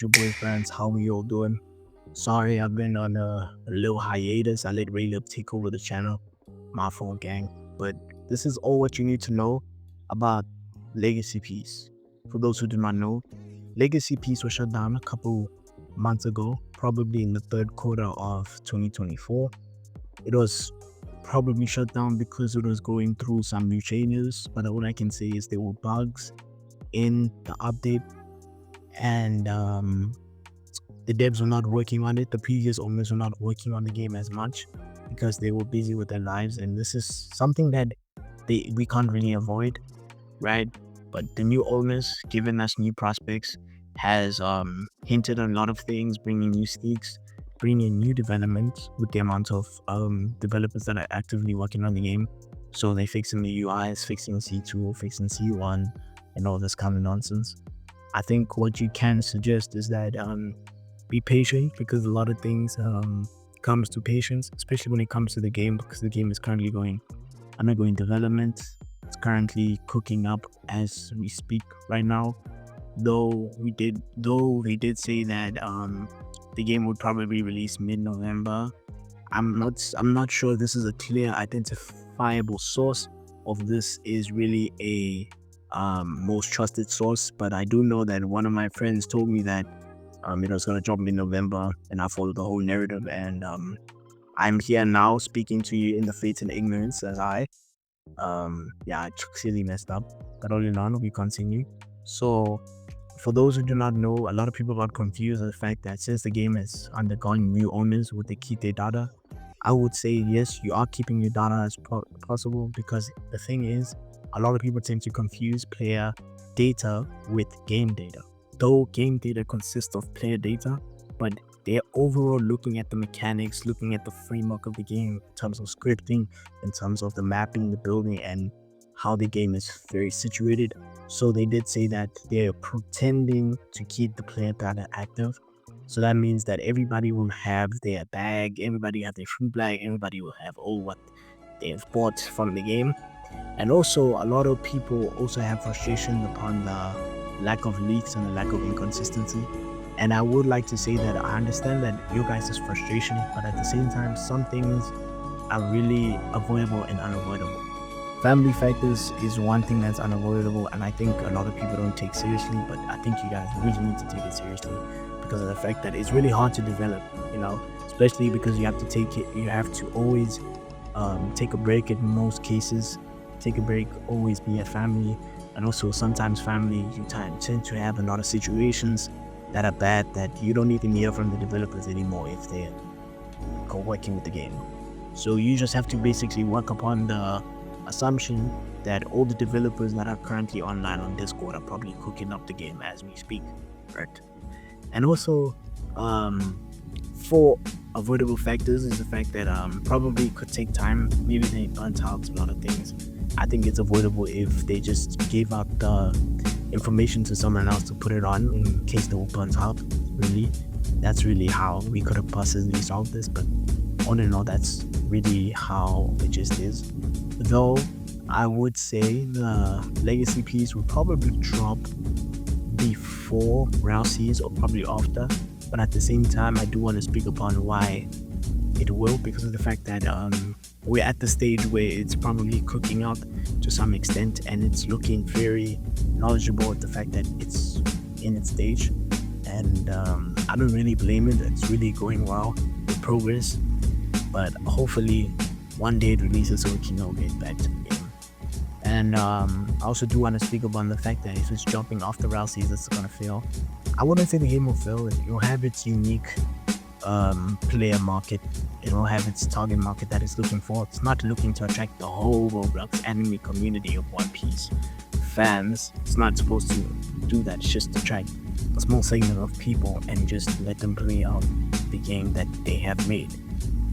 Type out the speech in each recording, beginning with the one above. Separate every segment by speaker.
Speaker 1: your boyfriends, how we all doing? Sorry, I've been on a little hiatus. I let Reyli-ru take over the channel, my fault, gang. But this is all what you need to know about Legacy Peace. For those who do not know, Legacy Peace was shut down a couple months ago, probably in the third quarter of 2024. It was probably shut down because it was going through some new changes, but all I can say is there were bugs in the update, and the devs were not working on it. The previous owners were not working on the game as much because they were busy with their lives, and this is something that we can't really avoid, right? But the new owners, giving us new prospects, has hinted on a lot of things, bringing new stakes, bringing new development with the amount of developers that are actively working on the game. So they're fixing the UIs, fixing C2, fixing C1, and all this kind of nonsense. I think what you can suggest is that be patient, because a lot of things comes to patience, especially when it comes to the game, because the game is currently undergoing development. It's currently cooking up as we speak right now. Though they did say that the game would probably release mid-November. I'm not sure this is a clear identifiable source of this is really a most trusted source, but I do know that one of my friends told me that it was gonna drop in November, and I followed the whole narrative, and I'm here now speaking to you in the faith and ignorance as yeah, I clearly messed up, but all in all, we continue. So for those who do not know, a lot of people got confused with the fact that since the game has undergone new owners, would they keep their data? I would say yes, you are keeping your data as possible, because the thing is, a lot of people tend to confuse player data with game data. Though game data consists of player data, but they're overall looking at the mechanics, looking at the framework of the game in terms of scripting, in terms of the mapping, the building, and how the game is very situated. So they did say that they're pretending to keep the player data active. So that means that everybody will have their bag, everybody have their fruit bag, everybody will have all what they've bought from the game. And also, a lot of people also have frustration upon the lack of leaks and the lack of inconsistency. And I would like to say that I understand that you guys' frustration, but at the same time, some things are really avoidable and unavoidable. Family factors is one thing that's unavoidable, and I think a lot of people don't take seriously, but I think you guys really need to take it seriously because of the fact that it's really hard to develop, especially because you have to always take a break in most cases, take a break, always be at family, and also sometimes family, you tend to have a lot of situations that are bad that you don't even hear from the developers anymore if they're working with the game. So you just have to basically work upon the assumption that all the developers that are currently online on Discord are probably cooking up the game as we speak, right? And also, for avoidable factors is the fact that probably could take time. Maybe they burnt out a lot of things. I think it's avoidable if they just gave out the information to someone else to put it on in case they were burnt out. Really, that's really how we could have possibly solved this. But all in all, that's really how it just is. Though I would say the Legacy piece will probably drop before Rousey's or probably after, but at the same time I do want to speak upon why it will, because of the fact that we're at the stage where it's probably cooking up to some extent, and it's looking very knowledgeable at the fact that it's in its stage, and I don't really blame it. It's really going well with progress, but hopefully one day it releases so we can all get back to the game. And I also do want to speak about the fact that if it's jumping off the Rousey's, it's going to fail. I wouldn't say the game will fail. It will have its unique player market. It will have its target market that it's looking for. It's not looking to attract the whole Roblox anime community of One Piece fans. It's not supposed to do that. It's just to attract a small segment of people and just let them play out the game that they have made.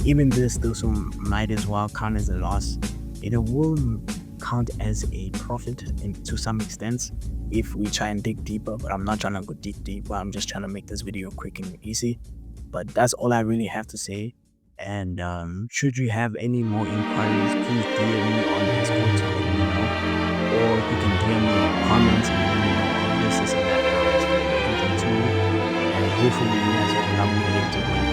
Speaker 1: Even this, those who might as well count as a loss, it will count as a profit to some extent if we try and dig deeper, but I'm not trying to go deeper. I'm just trying to make this video quick and easy. But that's all I really have to say. And should you have any more inquiries, please DM me on Discord to let me know, or you can DM me in the comments and let me know all this and that. Everything too. hopefully you guys have a lovely day too.